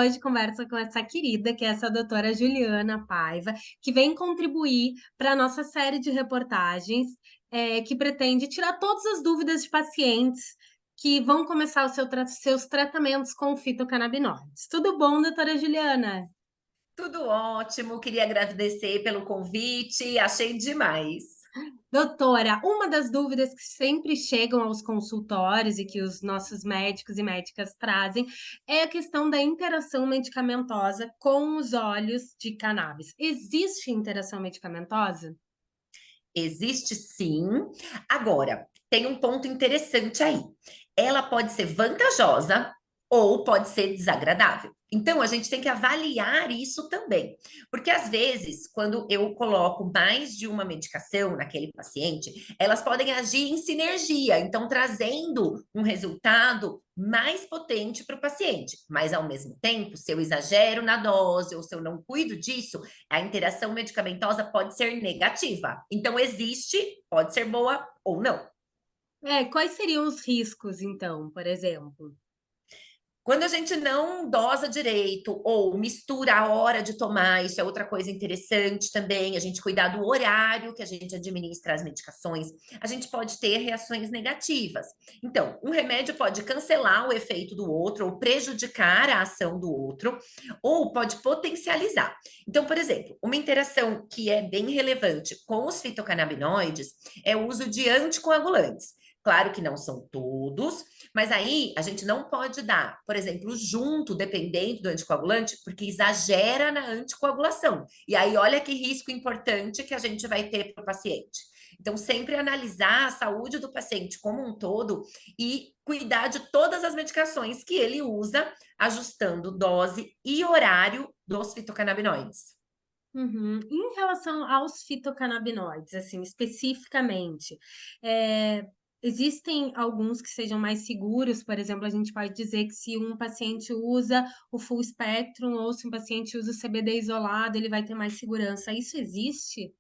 hoje conversa com essa querida, que é essa doutora Juliana Paiva, que vem contribuir para a nossa série de reportagens, que pretende tirar todas as dúvidas de pacientes que vão começar seus tratamentos com fitocannabinoides. Tudo bom, doutora Juliana? Tudo ótimo, queria agradecer pelo convite, achei demais. Doutora, uma das dúvidas que sempre chegam aos consultórios e que os nossos médicos e médicas trazem é a questão da interação medicamentosa com os óleos de cannabis. Existe interação medicamentosa? Existe sim. Agora, tem um ponto interessante aí. Ela pode ser vantajosa ou pode ser desagradável. Então, a gente tem que avaliar isso também. Porque, às vezes, quando eu coloco mais de uma medicação naquele paciente, elas podem agir em sinergia, então, trazendo um resultado mais potente para o paciente. Mas, ao mesmo tempo, se eu exagero na dose ou se eu não cuido disso, a interação medicamentosa pode ser negativa. Então, existe, pode ser boa ou não. Quais seriam os riscos, então, por exemplo? Quando a gente não dosa direito ou mistura a hora de tomar, isso é outra coisa interessante também, a gente cuidar do horário que a gente administra as medicações, a gente pode ter reações negativas. Então, um remédio pode cancelar o efeito do outro ou prejudicar a ação do outro, ou pode potencializar. Então, por exemplo, uma interação que é bem relevante com os fitocannabinoides é o uso de anticoagulantes. Claro que não são todos, mas aí a gente não pode dar, por exemplo, junto, dependendo do anticoagulante, porque exagera na anticoagulação. E aí, olha que risco importante que a gente vai ter para o paciente. Então, sempre analisar a saúde do paciente como um todo e cuidar de todas as medicações que ele usa, ajustando dose e horário dos fitocannabinoides. Uhum. Em relação aos fitocannabinoides, assim, especificamente, existem alguns que sejam mais seguros? Por exemplo, a gente pode dizer que se um paciente usa o full spectrum ou se um paciente usa o CBD isolado, ele vai ter mais segurança. Isso existe?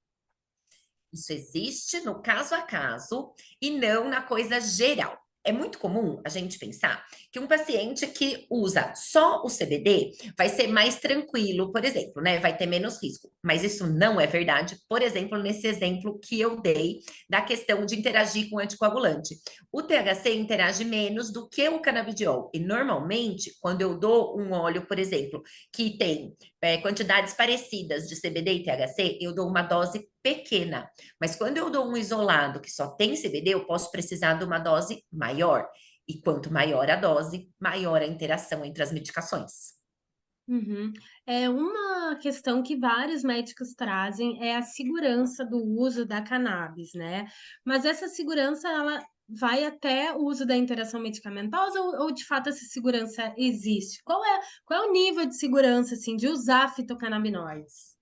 Isso existe no caso a caso e não na coisa geral. É muito comum a gente pensar que um paciente que usa só o CBD vai ser mais tranquilo, por exemplo, né? Vai ter menos risco. Mas isso não é verdade. Por exemplo, nesse exemplo que eu dei da questão de interagir com o anticoagulante. O THC interage menos do que o canabidiol. E normalmente, quando eu dou um óleo, por exemplo, que tem quantidades parecidas de CBD e THC, eu dou uma dose pequena. Mas quando eu dou um isolado que só tem CBD, eu posso precisar de uma dose maior. E quanto maior a dose, maior a interação entre as medicações. Uhum. É uma questão que vários médicos trazem é a segurança do uso da cannabis, né? Mas essa segurança, ela vai até o uso da interação medicamentosa ou de fato essa segurança existe? Qual é o nível de segurança, assim, de usar fitocannabinoides?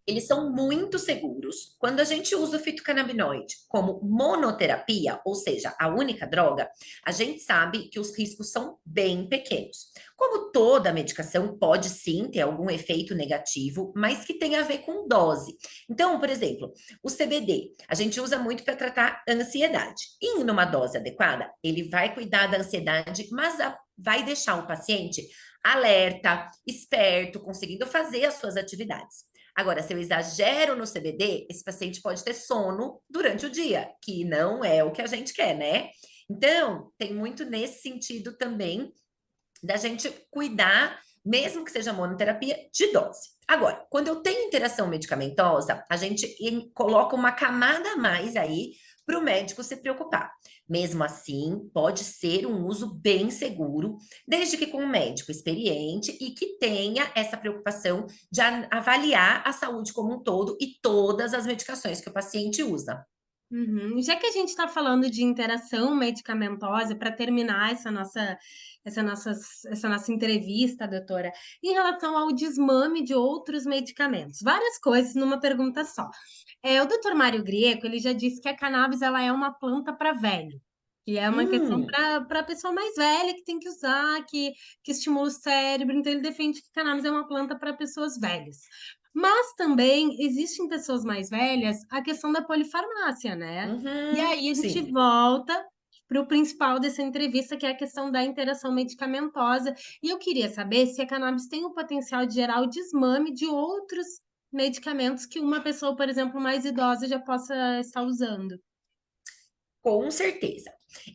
Eles são muito seguros. Quando a gente usa o fitocannabinoide como monoterapia, ou seja, a única droga, a gente sabe que os riscos são bem pequenos. Como toda medicação pode sim ter algum efeito negativo, mas que tem a ver com dose. Então, por exemplo, o CBD, a gente usa muito para tratar ansiedade. E numa dose adequada, ele vai cuidar da ansiedade, mas vai deixar o paciente alerta, esperto, conseguindo fazer as suas atividades. Agora, se eu exagero no CBD, esse paciente pode ter sono durante o dia, que não é o que a gente quer, né? Então, tem muito nesse sentido também da gente cuidar, mesmo que seja monoterapia, de dose. Agora, quando eu tenho interação medicamentosa, a gente coloca uma camada a mais aí para o médico se preocupar. Mesmo assim, pode ser um uso bem seguro, desde que com um médico experiente e que tenha essa preocupação de avaliar a saúde como um todo e todas as medicações que o paciente usa. Uhum. Já que a gente está falando de interação medicamentosa, para terminar essa nossa entrevista, doutora, em relação ao desmame de outros medicamentos, várias coisas numa pergunta só. O doutor Mário Grieco, ele já disse que a cannabis ela é uma planta para velho, que é uma questão Hum, para a pessoa mais velha que tem que usar, que estimula o cérebro, então ele defende que cannabis é uma planta para pessoas velhas. Mas também existem pessoas mais velhas a questão da polifarmácia, né. E uhum, aí a gente sim. volta para o principal dessa entrevista, que é a questão da interação medicamentosa. E eu queria saber se a cannabis tem o potencial de gerar o desmame de outros medicamentos que uma pessoa, por exemplo, mais idosa já possa estar usando. Com certeza.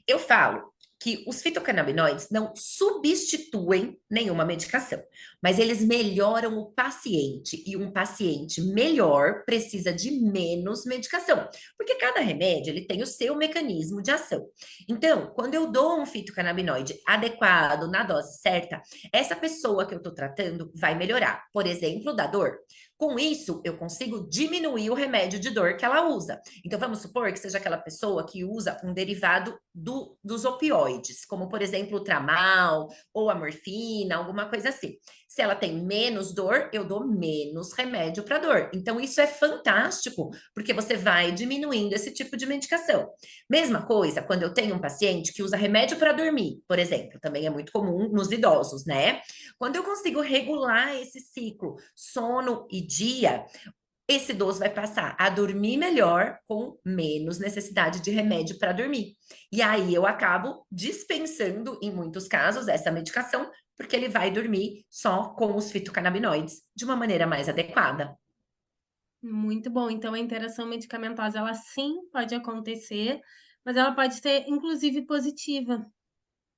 Eu falo que os fitocannabinoides não substituem nenhuma medicação, mas eles melhoram o paciente, e um paciente melhor precisa de menos medicação, porque cada remédio ele tem o seu mecanismo de ação. Então, quando eu dou um fitocannabinoide adequado, na dose certa, essa pessoa que eu estou tratando vai melhorar, por exemplo, da dor. Com isso, eu consigo diminuir o remédio de dor que ela usa. Então, vamos supor que seja aquela pessoa que usa um derivado dos opioides, como, por exemplo, o tramal ou a morfina, alguma coisa assim. Se ela tem menos dor, eu dou menos remédio para dor. Então, isso é fantástico, porque você vai diminuindo esse tipo de medicação. Mesma coisa quando eu tenho um paciente que usa remédio para dormir, por exemplo, também é muito comum nos idosos, né? Quando eu consigo regular esse ciclo, sono e dia, esse idoso vai passar a dormir melhor com menos necessidade de remédio para dormir. E aí eu acabo dispensando, em muitos casos, essa medicação, porque ele vai dormir só com os fitocannabinoides de uma maneira mais adequada. Muito bom. Então a interação medicamentosa, ela sim pode acontecer, mas ela pode ser inclusive positiva.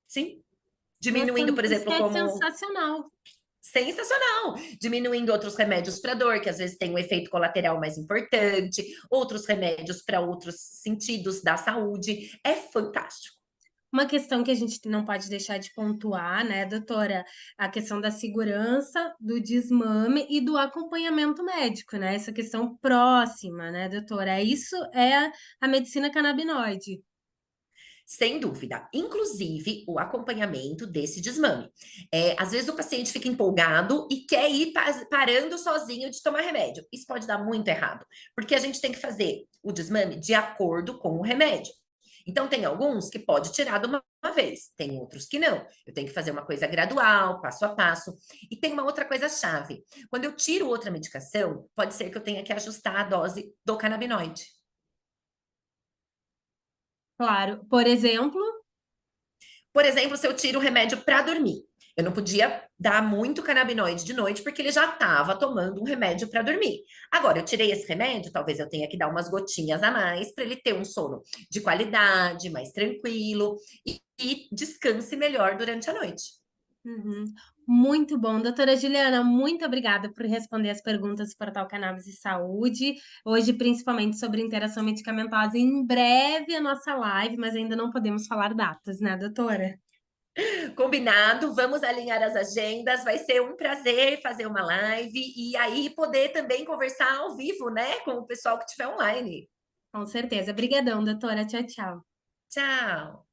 Sim, Nossa, diminuindo, por isso exemplo, é como sensacional. sensacional, diminuindo outros remédios para dor, que às vezes tem um efeito colateral mais importante, outros remédios para outros sentidos da saúde. É fantástico. Uma questão que a gente não pode deixar de pontuar, né, doutora, a questão da segurança, do desmame e do acompanhamento médico, né? Essa questão próxima, né, doutora? Isso é a medicina canabinoide. Sem dúvida. Inclusive, o acompanhamento desse desmame. Às vezes o paciente fica empolgado e quer ir parando sozinho de tomar remédio. Isso pode dar muito errado, porque a gente tem que fazer o desmame de acordo com o remédio. Então, tem alguns que pode tirar de uma vez, tem outros que não. Eu tenho que fazer uma coisa gradual, passo a passo. E tem uma outra coisa chave. Quando eu tiro outra medicação, pode ser que eu tenha que ajustar a dose do canabinoide. Claro. Por exemplo, Por exemplo, se eu tiro o remédio para dormir, eu não podia dar muito canabinoide de noite porque ele já estava tomando um remédio para dormir. Agora, eu tirei esse remédio, talvez eu tenha que dar umas gotinhas a mais para ele ter um sono de qualidade, mais tranquilo e descanse melhor durante a noite. uhum, muito bom. Doutora Juliana, muito obrigada por responder as perguntas do Portal Cannabis e Saúde. Hoje, principalmente sobre interação medicamentosa. Em breve a nossa live, mas ainda não podemos falar datas, né, doutora? Combinado, vamos alinhar as agendas. Vai ser um prazer fazer uma live e aí poder também conversar ao vivo, né, com o pessoal que estiver online. Com certeza. Obrigadão, doutora. Tchau, tchau. Tchau.